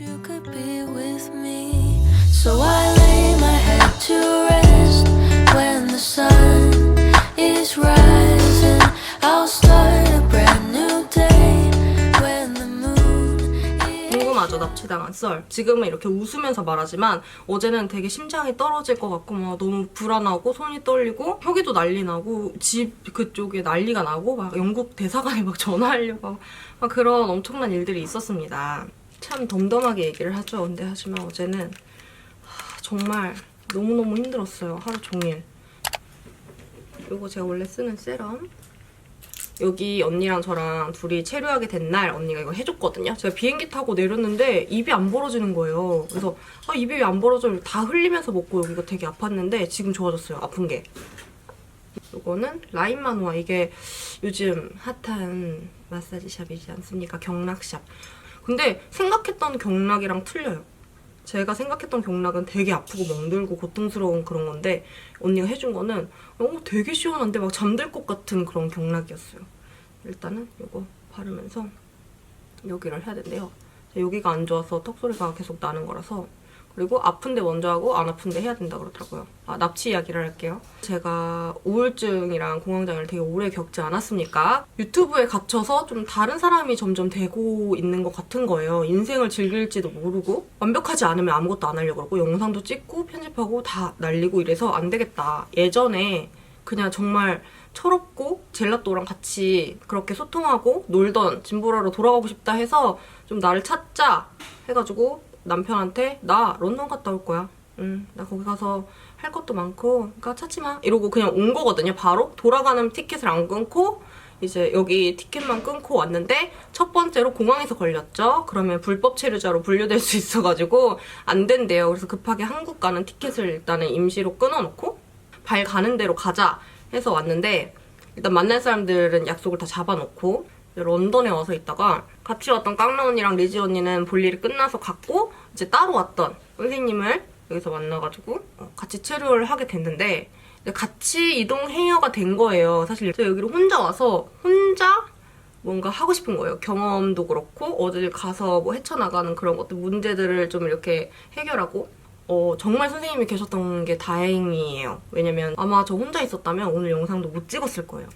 you could be with me. So I lay my head to rest when the sun is rising. I'll start a brand new day when the moon is. 궁금하죠, 납치당한 썰. 지금은 이렇게 웃으면서 말하지만 어제는 되게 심장이 떨어질 것 같고 막 너무 불안하고 손이 떨리고 혁이도 난리 나고 집 그쪽에 난리가 나고 막 영국 대사관에 막 전화하려고 하고 막 그런 엄청난 일들이 있었습니다. 참 덤덤하게 얘기를 하죠. 근데 하지만 어제는 정말 너무너무 힘들었어요. 하루 종일. 이거 제가 원래 쓰는 세럼. 여기 언니랑 저랑 둘이 체류하게 된 날 언니가 이거 해줬거든요. 제가 비행기 타고 내렸는데 입이 안 벌어지는 거예요. 그래서 입이 왜 안 벌어져? 다 흘리면서 먹고 여기가 되게 아팠는데 지금 좋아졌어요. 아픈 게. 이거는 라인마누아. 이게 요즘 핫한 마사지샵이지 않습니까? 경락샵. 근데 생각했던 경락이랑 틀려요. 제가 생각했던 경락은 되게 아프고 멍들고 고통스러운 그런 건데 언니가 해준 거는 되게 시원한데 막 잠들 것 같은 그런 경락이었어요. 일단은 이거 바르면서 여기를 해야 된대요. 여기가 안 좋아서 턱소리가 계속 나는 거라서. 그리고 아픈데 먼저 하고 안 아픈데 해야 된다 그러더라고요. 납치 이야기를 할게요. 제가 우울증이랑 공황장애를 되게 오래 겪지 않았습니까? 유튜브에 갇혀서 좀 다른 사람이 점점 되고 있는 것 같은 거예요. 인생을 즐길지도 모르고 완벽하지 않으면 아무것도 안 하려고 그러고 영상도 찍고 편집하고 다 날리고 이래서 안 되겠다. 예전에 그냥 정말 철없고 젤라또랑 같이 그렇게 소통하고 놀던 진보라로 돌아가고 싶다 해서 좀 나를 찾자 해가지고 남편한테 나 런던 갔다 올 거야. 나 거기 가서 할 것도 많고 그러니까 찾지 마. 이러고 그냥 온 거거든요. 바로 돌아가는 티켓을 안 끊고 이제 여기 티켓만 끊고 왔는데 첫 번째로 공항에서 걸렸죠. 그러면 불법 체류자로 분류될 수 있어가지고 안 된대요. 그래서 급하게 한국 가는 티켓을 일단은 임시로 끊어놓고 발 가는 대로 가자 해서 왔는데 일단 만날 사람들은 약속을 다 잡아놓고 런던에 와서 있다가 같이 왔던 깡나 언니랑 리지 언니는 볼 일이 끝나서 갔고 이제 따로 왔던 선생님을 여기서 만나가지고 같이 체류를 하게 됐는데 같이 이동해야가 된 거예요. 사실 제가 여기로 혼자 와서 혼자 뭔가 하고 싶은 거예요. 경험도 그렇고 어딜 가서 뭐 헤쳐나가는 그런 것들 문제들을 좀 이렇게 해결하고 정말 선생님이 계셨던 게 다행이에요. 왜냐면 아마 저 혼자 있었다면 오늘 영상도 못 찍었을 거예요.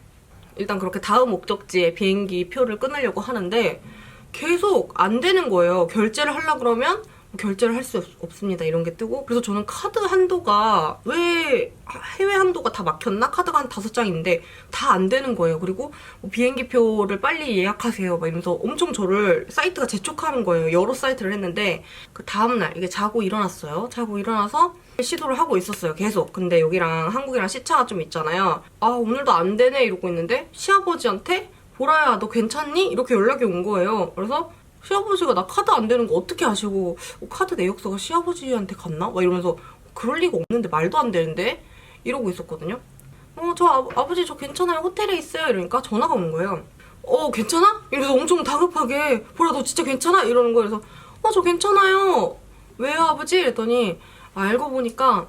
일단 그렇게 다음 목적지에 비행기 표를 끊으려고 하는데 계속 안 되는 거예요. 결제를 하려고 그러면 결제를 할 수 없습니다 이런 게 뜨고. 그래서 저는 카드 한도가 왜 해외 한도가 다 막혔나? 카드가 한 5장인데 다 안 되는 거예요. 그리고 비행기 표를 빨리 예약하세요 막 이러면서 엄청 저를 사이트가 재촉하는 거예요. 여러 사이트를 했는데 그 다음날 이게 자고 일어났어요. 자고 일어나서 시도를 하고 있었어요. 계속. 근데 여기랑 한국이랑 시차가 좀 있잖아요. 오늘도 안 되네 이러고 있는데 시아버지한테 보라야 너 괜찮니? 이렇게 연락이 온 거예요. 그래서 시아버지가 나 카드 안 되는 거 어떻게 아시고 카드 내역서가 시아버지한테 갔나? 막 이러면서 그럴 리가 없는데 말도 안 되는데? 이러고 있었거든요. 아버지 저 괜찮아요. 호텔에 있어요. 이러니까 전화가 온 거예요. 괜찮아? 이러면서 엄청 다급하게 보라 너 진짜 괜찮아? 이러는 거예요. 그래서 저 괜찮아요. 왜요 아버지? 이랬더니 알고 보니까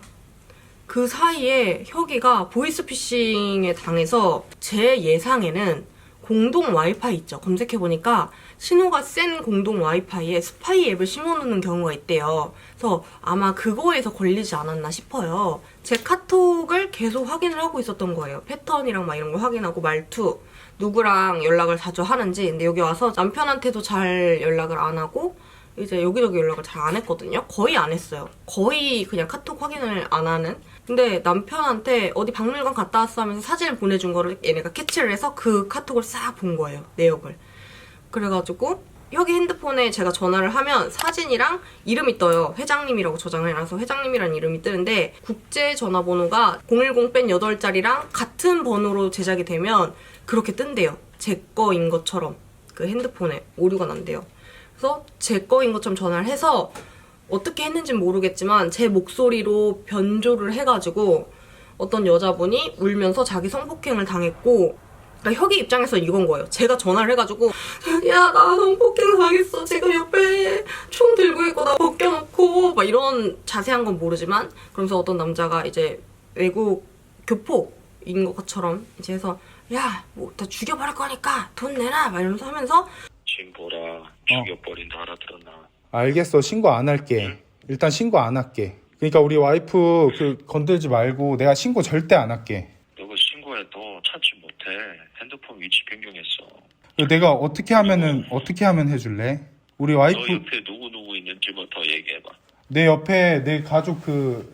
그 사이에 혁이가 보이스피싱에 당해서 제 예상에는 공동 와이파이 있죠. 검색해보니까 신호가 센 공동 와이파이에 스파이 앱을 심어놓는 경우가 있대요. 그래서 아마 그거에서 걸리지 않았나 싶어요. 제 카톡을 계속 확인을 하고 있었던 거예요. 패턴이랑 막 이런 거 확인하고 말투, 누구랑 연락을 자주 하는지. 근데 여기 와서 남편한테도 잘 연락을 안 하고 이제 여기저기 연락을 잘 안 했거든요. 거의 안 했어요. 거의 그냥 카톡 확인을 안 하는. 근데 남편한테 어디 박물관 갔다 왔어 하면서 사진을 보내준 거를 얘네가 캐치를 해서 그 카톡을 싹 본 거예요. 내역을. 그래가지고 여기 핸드폰에 제가 전화를 하면 사진이랑 이름이 떠요. 회장님이라고 저장을 해놔서 회장님이라는 이름이 뜨는데 국제 전화번호가 010-8자리랑 같은 번호로 제작이 되면 그렇게 뜬대요. 제 거인 것처럼 그 핸드폰에 오류가 난대요. 그래서 제 거인 것처럼 전화를 해서 어떻게 했는지는 모르겠지만 제 목소리로 변조를 해가지고 어떤 여자분이 울면서 자기 성폭행을 당했고 그러니까 혁이 입장에서 이건 거예요. 제가 전화를 해가지고 야 나 성폭행 당했어. 지금 옆에 총 들고 있고 나 벗겨놓고 막 이런 자세한 건 모르지만 그러면서 어떤 남자가 이제 외국 교포인 것처럼 이제 해서 야 뭐 다 죽여버릴 거니까 돈 내놔 막 이러면서 하면서 진보라 죽여버린다 알아들었나? 알겠어. 신고 안 할게. 일단 신고 안 할게. 그러니까 우리 와이프 건들지 말고 내가 신고 절대 안 할게. 너가 신고해도 찾지 못해. 핸드폰 위치 변경했어. 내가 어떻게 하면 해줄래? 우리 너 와이프 옆에 누구 있는지부터 얘기해봐. 내 옆에 내 가족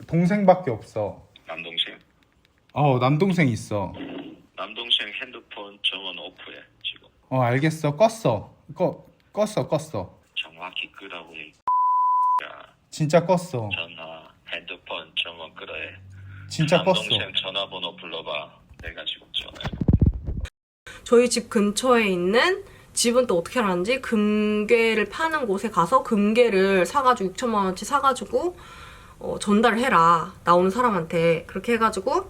동생밖에 없어. 남동생? 남동생 있어. 남동생 핸드폰 정원 오프해 지금. 알겠어. 껐어. 정확히 끄라고 해. 야, 진짜 껐어. 전화 핸드폰 정원 끄래. 진짜 남동생 껐어. 전화번호 불러봐. 내가 지금 전화해. 저희 집 근처에 있는 집은 또 어떻게 하는지 금괴를 파는 곳에 가서 금괴를 사가지고 6천만 원치 사가지고 전달을 해라. 나오는 사람한테. 그렇게 해가지고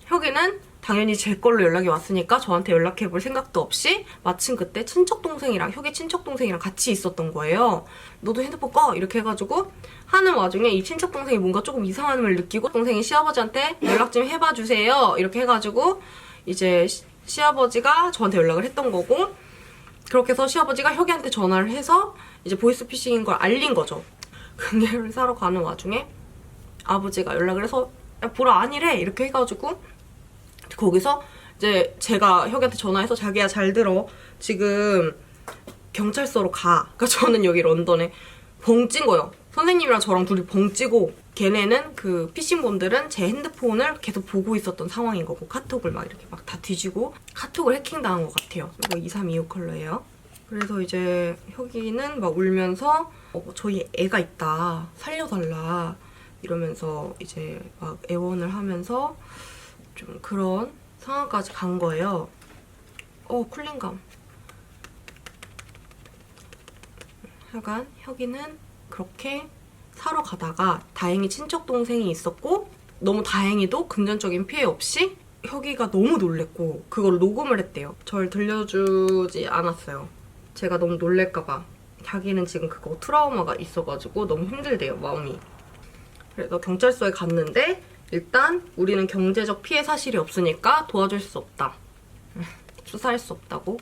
혁이는 당연히 제 걸로 연락이 왔으니까 저한테 연락해볼 생각도 없이 마침 그때 혁이 친척동생이랑 같이 있었던 거예요. 너도 핸드폰 꺼! 이렇게 해가지고 하는 와중에 이 친척동생이 뭔가 조금 이상함을 느끼고 동생이 시아버지한테 연락 좀 해봐 주세요. 이렇게 해가지고 이제 시아버지가 저한테 연락을 했던 거고 그렇게 해서 시아버지가 혁이한테 전화를 해서 이제 보이스피싱인 걸 알린 거죠. 금괴를 사러 가는 와중에 아버지가 연락을 해서 야 보라 아니래 이렇게 해가지고 거기서 이제 제가 혁이한테 전화해서 자기야 잘 들어 지금 경찰서로 가. 그러니까 저는 여기 런던에 벙찐 거예요. 선생님이랑 저랑 둘이 벙찌고 걔네는 그 피싱범들은 제 핸드폰을 계속 보고 있었던 상황인 거고 카톡을 막 이렇게 막 다 뒤지고 카톡을 해킹당한 것 같아요. 이거 2325 컬러예요. 그래서 이제 혁이는 막 울면서 저희 애가 있다 살려달라 이러면서 이제 막 애원을 하면서 좀 그런 상황까지 간 거예요. 쿨링감. 하여간 혁이는 그렇게 사러 가다가 다행히 친척 동생이 있었고 너무 다행히도 금전적인 피해 없이 혁이가 너무 놀랬고 그걸 녹음을 했대요. 절 들려주지 않았어요. 제가 너무 놀랄까봐. 자기는 지금 그거 트라우마가 있어가지고 너무 힘들대요, 마음이. 그래서 경찰서에 갔는데 일단 우리는 경제적 피해 사실이 없으니까 도와줄 수 없다. 수사할 수 없다고.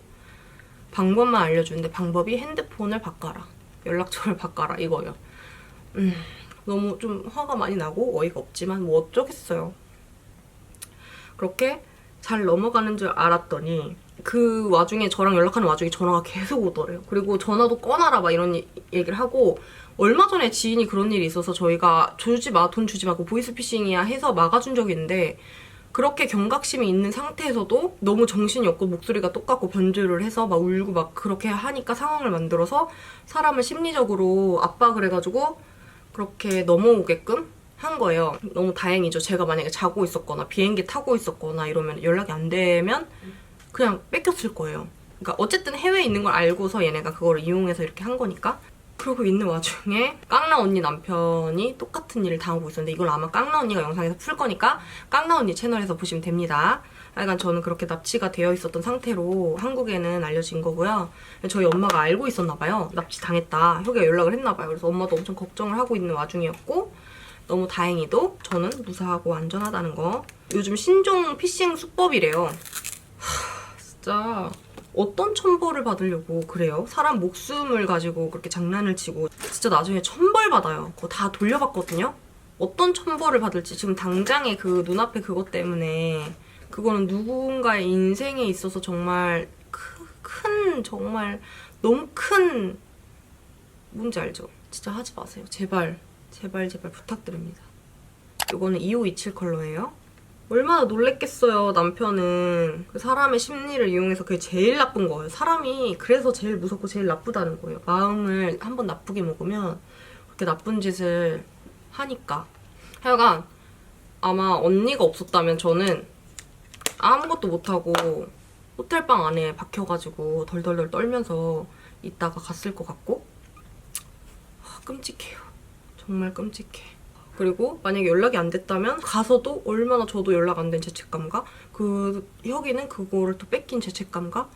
방법만 알려주는데 방법이 핸드폰을 바꿔라. 연락처를 바꿔라 이거예요. 너무 좀 화가 많이 나고 어이가 없지만 뭐 어쩌겠어요. 그렇게 잘 넘어가는 줄 알았더니 그 와중에 저랑 연락하는 와중에 전화가 계속 오더래요. 그리고 전화도 꺼놔라 막 이런 얘기를 하고 얼마 전에 지인이 그런 일이 있어서 저희가 주지 마, 돈 주지 말고 보이스피싱이야 해서 막아준 적이 있는데 그렇게 경각심이 있는 상태에서도 너무 정신이 없고 목소리가 똑같고 변조를 해서 막 울고 막 그렇게 하니까 상황을 만들어서 사람을 심리적으로 압박을 해가지고 그렇게 넘어오게끔 한 거예요. 너무 다행이죠. 제가 만약에 자고 있었거나 비행기 타고 있었거나 이러면 연락이 안 되면 그냥 뺏겼을 거예요. 그러니까 어쨌든 해외에 있는 걸 알고서 얘네가 그걸 이용해서 이렇게 한 거니까. 그러고 있는 와중에 깡나 언니 남편이 똑같은 일을 당하고 있었는데 이걸 아마 깡나 언니가 영상에서 풀 거니까 깡나 언니 채널에서 보시면 됩니다. 하여간 저는 그렇게 납치가 되어 있었던 상태로 한국에는 알려진 거고요. 저희 엄마가 알고 있었나 봐요. 납치 당했다. 혁이가 연락을 했나 봐요. 그래서 엄마도 엄청 걱정을 하고 있는 와중이었고 너무 다행히도 저는 무사하고 안전하다는 거. 요즘 신종 피싱 수법이래요. 진짜 어떤 천벌을 받으려고 그래요? 사람 목숨을 가지고 그렇게 장난을 치고 진짜 나중에 천벌 받아요. 그거 다 돌려봤거든요? 어떤 천벌을 받을지 지금 당장에 그 눈앞에 그것 때문에 그거는 누군가의 인생에 있어서 정말 정말 너무 큰 뭔지 알죠? 진짜 하지 마세요. 제발 부탁드립니다. 이거는 2527 컬러예요. 얼마나 놀랬겠어요, 남편은. 그 사람의 심리를 이용해서 그게 제일 나쁜 거예요. 사람이 그래서 제일 무섭고 제일 나쁘다는 거예요. 마음을 한번 나쁘게 먹으면 그렇게 나쁜 짓을 하니까. 하여간 아마 언니가 없었다면 저는 아무것도 못하고 호텔방 안에 박혀가지고 덜덜덜 떨면서 있다가 갔을 것 같고 끔찍해요. 정말 끔찍해. 그리고 만약에 연락이 안 됐다면 가서도 얼마나 저도 연락 안 된 죄책감과 그 혁이는 그거를 또 뺏긴 죄책감과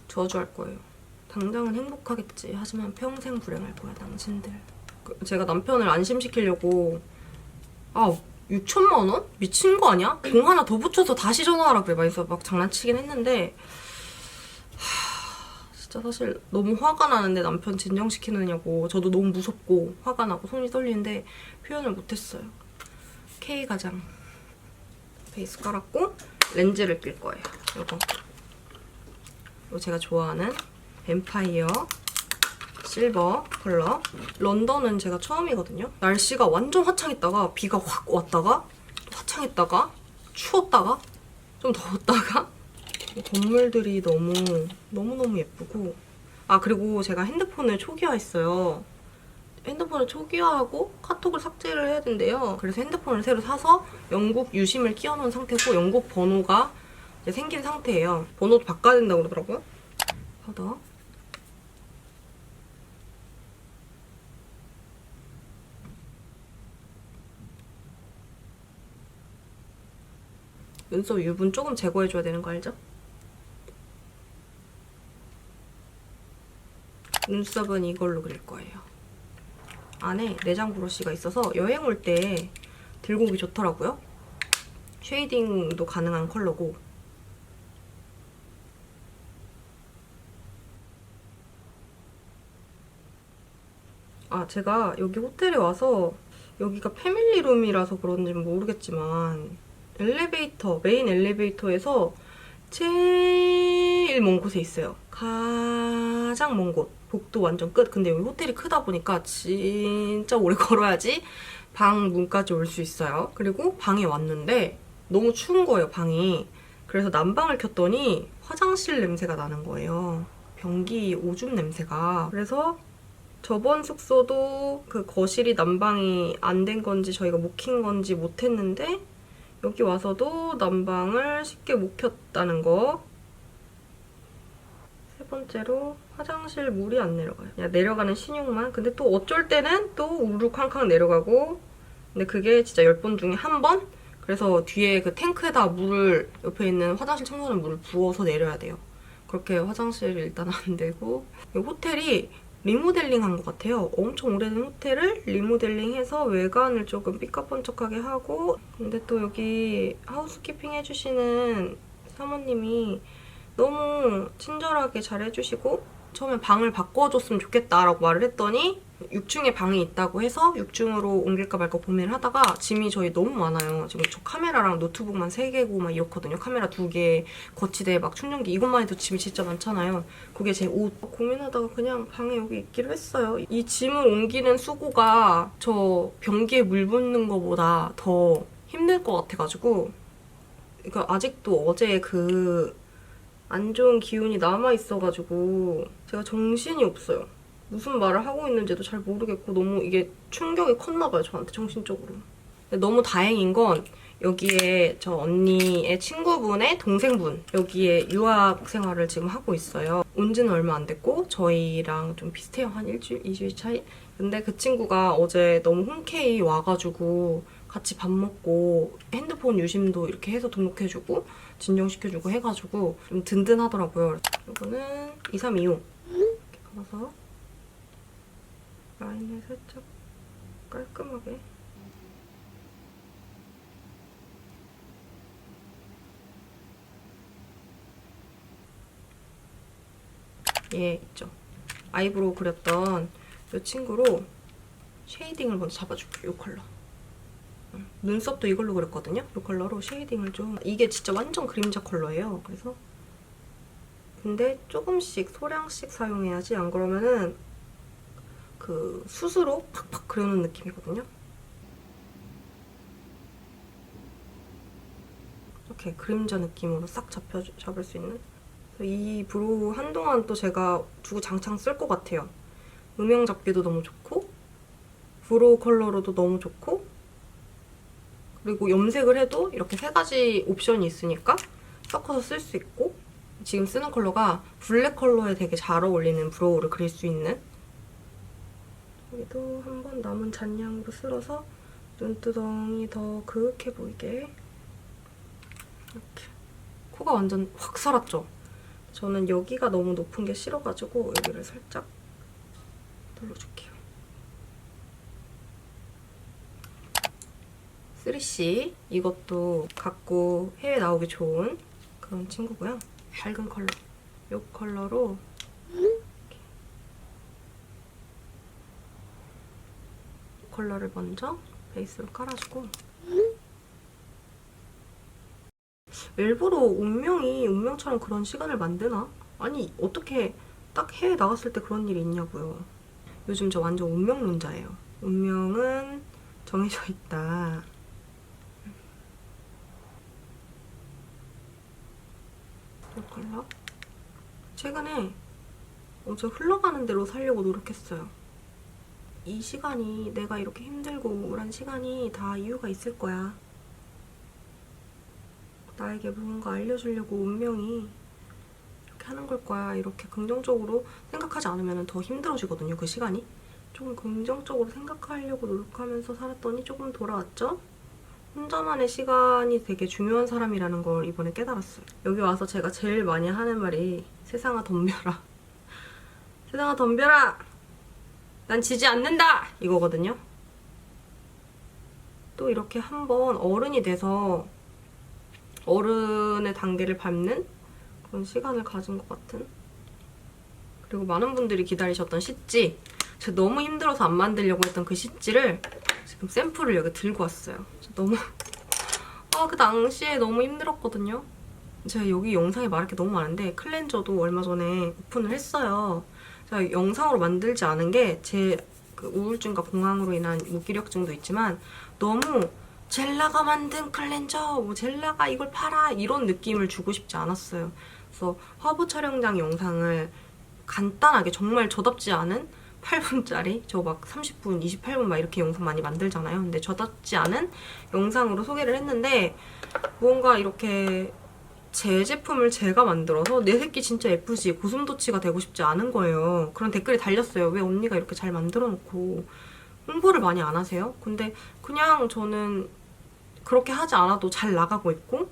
저주할 거예요. 당장은 행복하겠지. 하지만 평생 불행할 거야 당신들. 제가 남편을 안심시키려고 6천만 원? 미친 거 아니야? 공 하나 더 붙여서 다시 전화하라 그래. 막 장난치긴 했는데 진짜 진짜 사실 너무 화가 나는데 남편 진정시키느냐고 저도 너무 무섭고 화가 나고 손이 떨리는데 표현을 못했어요. K 가장 베이스 깔았고 렌즈를 낄 거예요. 이거 제가 좋아하는 뱀파이어 실버 컬러. 런던은 제가 처음이거든요. 날씨가 완전 화창했다가 비가 확 왔다가 화창했다가 추웠다가 좀 더웠다가 건물들이 너무너무 예쁘고 아 그리고 제가 핸드폰을 초기화했어요. 핸드폰을 초기화하고 카톡을 삭제를 해야 된대요. 그래서 핸드폰을 새로 사서 영국 유심을 끼워놓은 상태고 영국 번호가 이제 생긴 상태예요. 번호도 바꿔야 된다고 그러더라고요. 파우더. 눈썹 유분 조금 제거해줘야 되는 거 알죠? 눈썹은 이걸로 그릴 거예요. 안에 내장 브러쉬가 있어서 여행 올 때 들고 오기 좋더라고요. 쉐이딩도 가능한 컬러고. 아, 제가 여기 호텔에 와서 여기가 패밀리룸이라서 그런지는 모르겠지만 엘리베이터, 메인 엘리베이터에서 제일 먼 곳에 있어요. 가장 먼 곳. 복도 완전 끝. 근데 여기 호텔이 크다 보니까 진짜 오래 걸어야지 방 문까지 올 수 있어요. 그리고 방에 왔는데 너무 추운 거예요, 방이. 그래서 난방을 켰더니 화장실 냄새가 나는 거예요. 변기 오줌 냄새가. 그래서 저번 숙소도 그 거실이 난방이 안 된 건지 저희가 못 킨 건지 못 했는데 여기 와서도 난방을 쉽게 못 켰다는 거. 세 번째로 화장실 물이 안 내려가요. 그냥 내려가는 신용만. 근데 또 어쩔 때는 또 우르르 쾅쾅 내려가고. 근데 그게 진짜 10번 중에 한 번? 그래서 뒤에 그 탱크에다 물을 옆에 있는 화장실 청소하는 물을 부어서 내려야 돼요. 그렇게 화장실이 일단 안 되고. 이 호텔이 리모델링한 것 같아요. 엄청 오래된 호텔을 리모델링해서 외관을 조금 삐까뻔쩍하게 하고. 근데 또 여기 하우스키핑 해주시는 사모님이 너무 친절하게 잘 해주시고 처음에 방을 바꿔줬으면 좋겠다라고 말을 했더니 6층에 방이 있다고 해서 6층으로 옮길까 말까 고민을 하다가 짐이 저희 너무 많아요. 지금 저 카메라랑 노트북만 3개고 막 이렇거든요. 카메라 2개, 거치대, 막 충전기 이것만 해도 짐이 진짜 많잖아요. 그게 제 옷. 고민하다가 그냥 방에 여기 있기로 했어요. 이 짐을 옮기는 수고가 저 변기에 물 붓는 거보다 더 힘들 것 같아가지고 그러니까 아직도 어제 그 안 좋은 기운이 남아있어가지고 제가 정신이 없어요. 무슨 말을 하고 있는지도 잘 모르겠고 너무 이게 충격이 컸나봐요, 저한테 정신적으로. 근데 너무 다행인 건 여기에 저 언니의 친구분의 동생분 여기에 유학 생활을 지금 하고 있어요. 온 지는 얼마 안 됐고 저희랑 좀 비슷해요. 한 일주일, 2주일 차이? 근데 그 친구가 어제 너무 흔쾌히 와가지고 같이 밥 먹고 핸드폰 유심도 이렇게 해서 등록해주고 진정시켜주고 해가지고 좀 든든하더라고요. 이거는 2325 이렇게 감아서 라인을 살짝 깔끔하게 얘 있죠? 아이브로우 그렸던 이 친구로 쉐이딩을 먼저 잡아줄게요. 이 컬러. 눈썹도 이걸로 그렸거든요. 이 컬러로 쉐이딩을 좀. 이게 진짜 완전 그림자 컬러예요. 그래서 근데 조금씩 소량씩 사용해야지 안 그러면은 그 숱으로 팍팍 그려놓은 느낌이거든요. 이렇게 그림자 느낌으로 싹 잡을 수 있는. 이 브로우 한동안 또 제가 두고 장창 쓸 것 같아요. 음영 잡기도 너무 좋고 브로우 컬러로도 너무 좋고 그리고 염색을 해도 이렇게 3가지 옵션이 있으니까 섞어서 쓸 수 있고 지금 쓰는 컬러가 블랙 컬러에 되게 잘 어울리는 브로우를 그릴 수 있는 여기도 한번 남은 잔량으로 쓸어서 눈두덩이 더 그윽해 보이게 이렇게. 코가 완전 확 살았죠? 저는 여기가 너무 높은 게 싫어가지고 여기를 살짝 눌러줄게요. 3C 이것도 갖고 해외 나오기 좋은 그런 친구고요. 밝은 컬러. 이 컬러로 컬러를 먼저 베이스로 깔아주고, 일부러 운명처럼 그런 시간을 만드나? 아니 어떻게 딱 해외 나갔을 때 그런 일이 있냐고요. 요즘 저 완전 운명론자예요. 운명은 정해져 있다. 이 컬러? 최근에 엄청 흘러가는 대로 살려고 노력했어요. 이 시간이, 내가 이렇게 힘들고 우울한 시간이 다 이유가 있을 거야. 나에게 무언가 알려주려고 운명이 이렇게 하는 걸 거야. 이렇게 긍정적으로 생각하지 않으면 더 힘들어지거든요, 그 시간이. 조금 긍정적으로 생각하려고 노력하면서 살았더니 조금 돌아왔죠? 혼자만의 시간이 되게 중요한 사람이라는 걸 이번에 깨달았어요. 여기 와서 제가 제일 많이 하는 말이 세상아 덤벼라. 세상아 덤벼라! 난 지지 않는다! 이거거든요. 또 이렇게 한번 어른이 돼서 어른의 단계를 밟는 그런 시간을 가진 것 같은. 그리고 많은 분들이 기다리셨던 시지, 제가 너무 힘들어서 안 만들려고 했던 그 시지를 지금 샘플을 여기 들고 왔어요. 너무 그 당시에 너무 힘들었거든요. 제가 여기 영상에 말할 게 너무 많은데 클렌저도 얼마 전에 오픈을 했어요. 제가 영상으로 만들지 않은 게 제 그 우울증과 공황으로 인한 무기력증도 있지만 너무 젤라가 만든 클렌저, 뭐 젤라가 이걸 팔아, 이런 느낌을 주고 싶지 않았어요. 그래서 화보 촬영장 영상을 간단하게, 정말 저답지 않은 8분짜리, 저 막 30분, 28분 막 이렇게 영상 많이 만들잖아요. 근데 저답지 않은 영상으로 소개를 했는데 뭔가 이렇게 제 제품을 제가 만들어서 내 새끼 진짜 예쁘지, 고슴도치가 되고 싶지 않은 거예요. 그런 댓글이 달렸어요. 왜 언니가 이렇게 잘 만들어 놓고 홍보를 많이 안 하세요? 근데 그냥 저는 그렇게 하지 않아도 잘 나가고 있고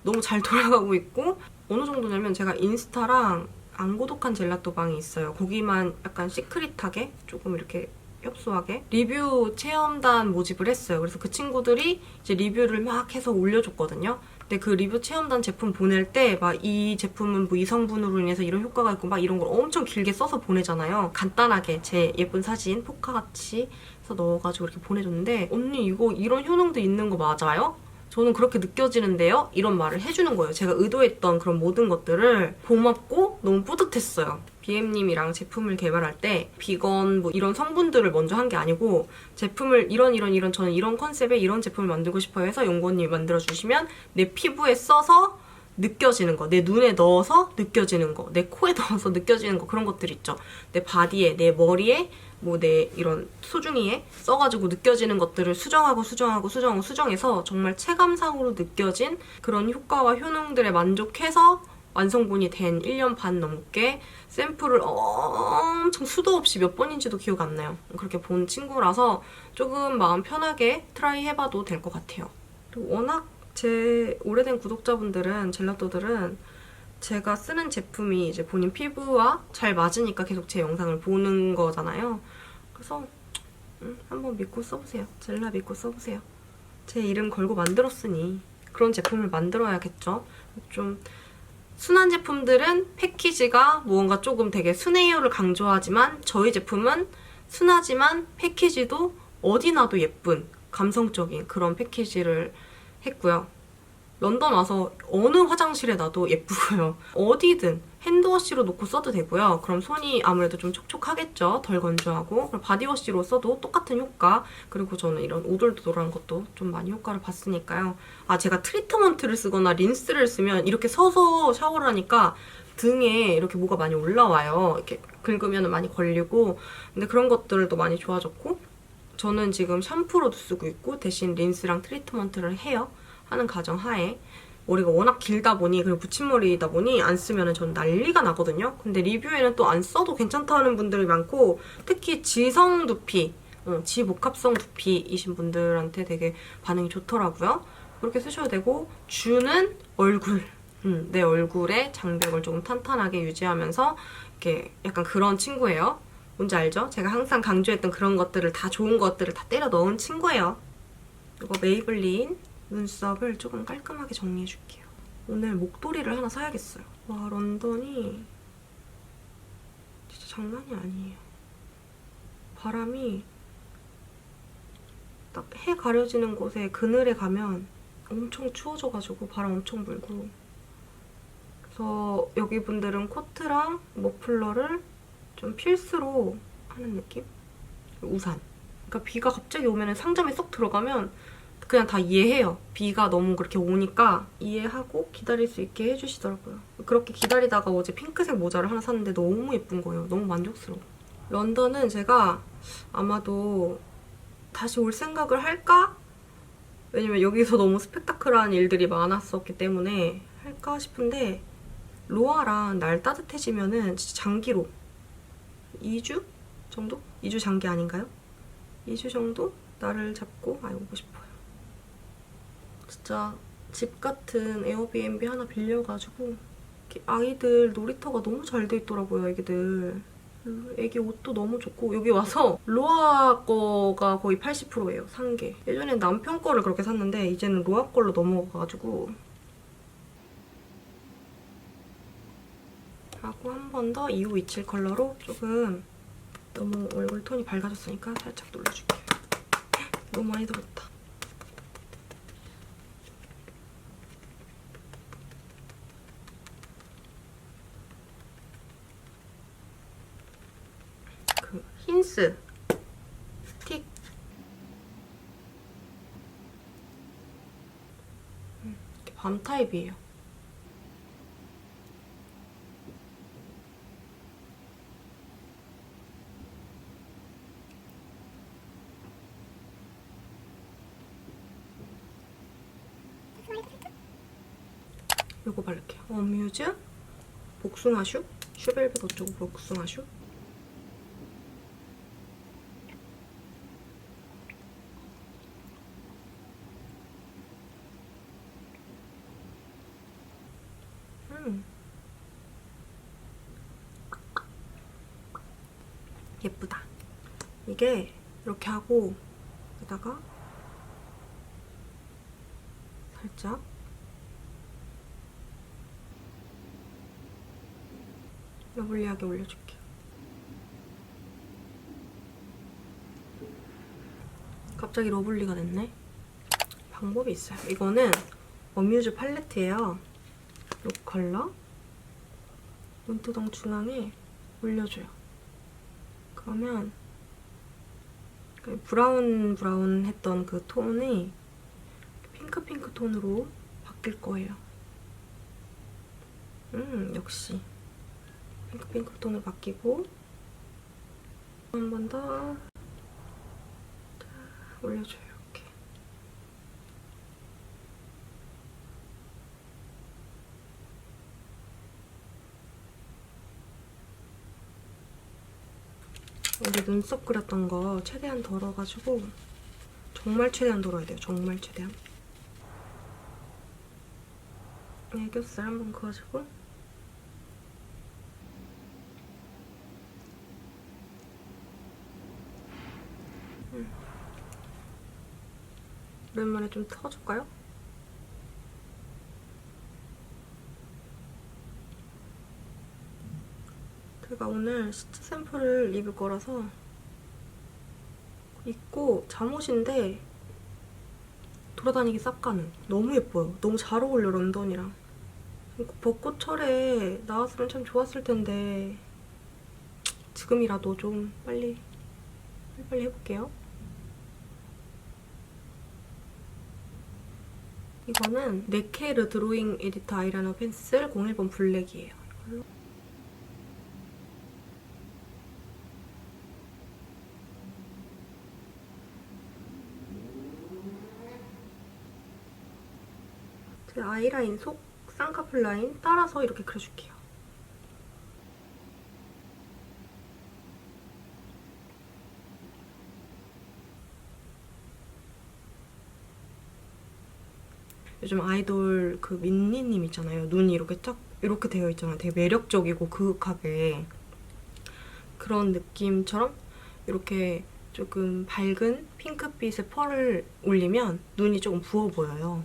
너무 잘 돌아가고 있고, 어느 정도냐면 제가 인스타랑 안 고독한 젤라또 방이 있어요. 거기만 약간 시크릿하게 조금 이렇게 협소하게 리뷰 체험단 모집을 했어요. 그래서 그 친구들이 이제 리뷰를 막 해서 올려줬거든요. 근데 그 리뷰 체험단 제품 보낼 때 막 이 제품은 뭐 이 성분으로 인해서 이런 효과가 있고 막 이런 걸 엄청 길게 써서 보내잖아요. 간단하게 제 예쁜 사진 포카같이 해서 넣어가지고 이렇게 보내줬는데, 언니 이거 이런 효능도 있는 거 맞아요? 저는 그렇게 느껴지는데요? 이런 말을 해주는 거예요. 제가 의도했던 그런 모든 것들을 고맙고 너무 뿌듯했어요. BM님이랑 제품을 개발할 때 비건 뭐 이런 성분들을 먼저 한 게 아니고, 제품을 이런 저는 이런 컨셉의 이런 제품을 만들고 싶어요 해서 연구원님이 만들어주시면 내 피부에 써서 느껴지는 거, 내 눈에 넣어서 느껴지는 거, 내 코에 넣어서 느껴지는 거, 그런 것들 있죠. 내 바디에, 내 머리에, 뭐 내 이런 소중이에 써가지고 느껴지는 것들을 수정해서 정말 체감상으로 느껴진 그런 효과와 효능들에 만족해서 완성본이 된 1년 반 넘게 샘플을 엄청 수도 없이 몇 번인지도 기억 안 나요. 그렇게 본 친구라서 조금 마음 편하게 트라이 해봐도 될 것 같아요. 그리고 워낙 제 오래된 구독자분들은, 젤라또들은 제가 쓰는 제품이 이제 본인 피부와 잘 맞으니까 계속 제 영상을 보는 거잖아요. 그래서 한번 믿고 써보세요. 젤라 믿고 써보세요. 제 이름 걸고 만들었으니 그런 제품을 만들어야겠죠. 좀 순한 제품들은 패키지가 무언가 조금 되게 순해요를 강조하지만, 저희 제품은 순하지만 패키지도 어디 놔도 예쁜 감성적인 그런 패키지를 했고요. 런던 와서 어느 화장실에 놔도 예쁘고요. 어디든 핸드워시로 놓고 써도 되고요. 그럼 손이 아무래도 좀 촉촉하겠죠. 덜 건조하고. 그리고 바디워시로 써도 똑같은 효과. 그리고 저는 이런 오돌도돌한 것도 좀 많이 효과를 봤으니까요. 제가 트리트먼트를 쓰거나 린스를 쓰면 이렇게 서서 샤워를 하니까 등에 이렇게 뭐가 많이 올라와요. 이렇게 긁으면 많이 걸리고. 근데 그런 것들도 많이 좋아졌고, 저는 지금 샴푸로도 쓰고 있고 대신 린스랑 트리트먼트를 해요. 하는 가정하에. 머리가 워낙 길다 보니, 그리고 붙임머리이다 보니 안 쓰면 전 난리가 나거든요. 근데 리뷰에는 또 안 써도 괜찮다는 분들이 많고, 특히 지성 두피, 지복합성 두피이신 분들한테 되게 반응이 좋더라고요. 그렇게 쓰셔도 되고, 주는 얼굴, 내 얼굴의 장벽을 조금 탄탄하게 유지하면서 이렇게 약간 그런 친구예요. 뭔지 알죠? 제가 항상 강조했던 그런 것들을 다, 좋은 것들을 다 때려 넣은 친구예요. 이거 메이블린 눈썹을 조금 깔끔하게 정리해줄게요. 오늘 목도리를 하나 사야겠어요. 와, 런던이 진짜 장난이 아니에요. 바람이 딱 해 가려지는 곳에 그늘에 가면 엄청 추워져가지고 바람 엄청 불고. 그래서 여기 분들은 코트랑 머플러를 좀 필수로 하는 느낌? 우산. 그러니까 비가 갑자기 오면 상점에 쏙 들어가면 그냥 다 이해해요. 비가 너무 그렇게 오니까 이해하고 기다릴 수 있게 해주시더라고요. 그렇게 기다리다가 어제 핑크색 모자를 하나 샀는데 너무 예쁜 거예요. 너무 만족스러워. 런던은 제가 아마도 다시 올 생각을 할까? 왜냐면 여기서 너무 스펙타클한 일들이 많았었기 때문에 할까 싶은데 로아랑 날 따뜻해지면은 진짜 장기로 2주 정도? 2주 장기 아닌가요? 2주 정도 날을 잡고 오고 싶어요. 진짜 집 같은 에어비앤비 하나 빌려가지고 아이들 놀이터가 너무 잘 돼 있더라고요, 애기들. 애기 옷도 너무 좋고 여기 와서 로아 거가 거의 80%예요, 산 게. 예전엔 남편 거를 그렇게 샀는데 이제는 로아 걸로 넘어가가지고 하고 한 번 더 2527 컬러로 조금 너무 얼굴 톤이 밝아졌으니까 살짝 눌러줄게요. 너무 많이 들었다. 그 힌스 스틱 이렇게 밤 타입이에요. 이거 바를게요. 어뮤즈 복숭아슈 슈벨벳 어쩌고 복숭아슈. 예쁘다. 이게 이렇게 하고 여기다가 살짝 러블리하게 올려줄게요. 갑자기 러블리가 됐네. 방법이 있어요. 이거는 어뮤즈 팔레트예요. 이 컬러 눈두덩 중앙에 올려줘요. 그러면 브라운 했던 그 톤이 핑크 톤으로 바뀔 거예요. 역시 핑크 톤으로 바뀌고 한 번 더 올려줘요. 이렇게. 우리 눈썹 그렸던 거 최대한 덜어가지고 정말 최대한 덜어야 돼요. 정말 최대한. 애교살 한번 그어주고 오랜만에 좀 터줄까요? 제가 오늘 시트 샘플을 입을 거라서 입고 잠옷인데 돌아다니기 싹 가능. 너무 예뻐요. 너무 잘 어울려, 런던이랑. 벚꽃철에 나왔으면 참 좋았을 텐데 지금이라도 좀 빨리 해볼게요. 이거는 네케르 드로잉 에디터 아이라이너 펜슬 01번 블랙이에요. 이걸로. 제 아이라인 속 쌍꺼풀 라인 따라서 이렇게 그려줄게요. 요즘 아이돌 그 민니님 있잖아요. 눈이 이렇게 쫙 이렇게 되어 있잖아요. 되게 매력적이고 그윽하게 그런 느낌처럼 이렇게 조금 밝은 핑크빛의 펄을 올리면 눈이 조금 부어 보여요.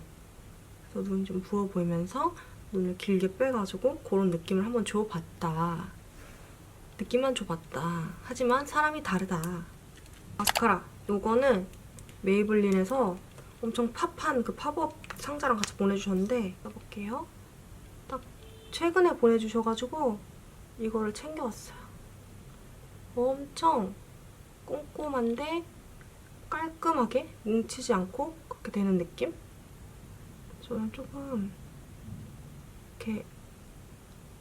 그래서 눈이 좀 부어 보이면서 눈을 길게 빼가지고 그런 느낌을 한번 줘봤다. 느낌만 줘봤다. 하지만 사람이 다르다. 마스카라. 요거는 메이블린에서 엄청 팝한 그 팝업 상자랑 같이 보내주셨는데 써볼게요. 딱 최근에 보내주셔가지고 이거를 챙겨왔어요. 엄청 꼼꼼한데 깔끔하게 뭉치지 않고 그렇게 되는 느낌? 저는 조금 이렇게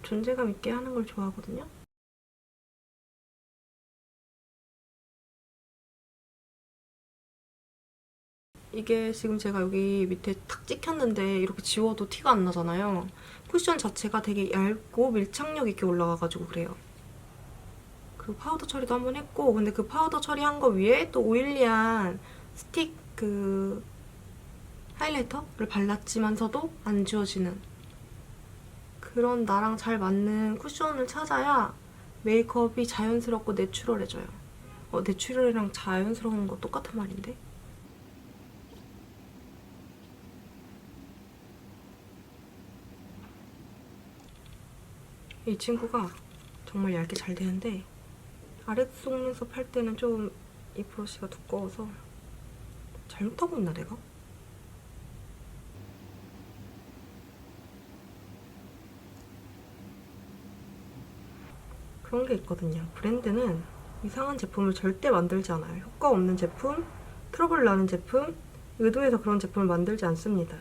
존재감 있게 하는 걸 좋아하거든요. 이게 지금 제가 여기 밑에 탁 찍혔는데 이렇게 지워도 티가 안 나잖아요. 쿠션 자체가 되게 얇고 밀착력 있게 올라가가지고 그래요. 그리고 파우더 처리도 한번 했고, 근데 그 파우더 처리한 거 위에 또 오일리한 스틱 그 하이라이터를 발랐지만서도 안 지워지는 그런 나랑 잘 맞는 쿠션을 찾아야 메이크업이 자연스럽고 내추럴해져요. 내추럴이랑 자연스러운 거 똑같은 말인데? 이 친구가 정말 얇게 잘 되는데 아랫속눈썹 할 때는 좀 이 브러쉬가 두꺼워서 잘못하고 있나 내가? 그런 게 있거든요. 브랜드는 이상한 제품을 절대 만들지 않아요. 효과 없는 제품, 트러블 나는 제품, 의도해서 그런 제품을 만들지 않습니다.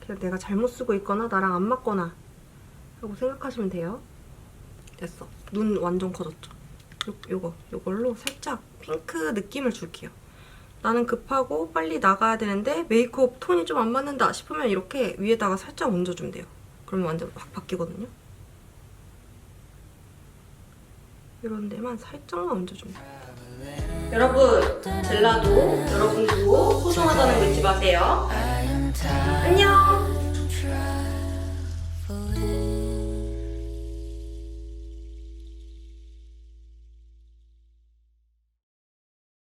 그냥 내가 잘못 쓰고 있거나 나랑 안 맞거나 라고 생각하시면 돼요. 됐어. 눈 완전 커졌죠? 요걸로 살짝 핑크 느낌을 줄게요. 나는 급하고 빨리 나가야 되는데 메이크업 톤이 좀 안 맞는다 싶으면 이렇게 위에다가 살짝 얹어주면 돼요. 그러면 완전 확 바뀌거든요. 이런 데만 살짝만 얹어주면 돼요. 여러분, 젤라도 여러분도 소중하다는 거 잊지 마세요.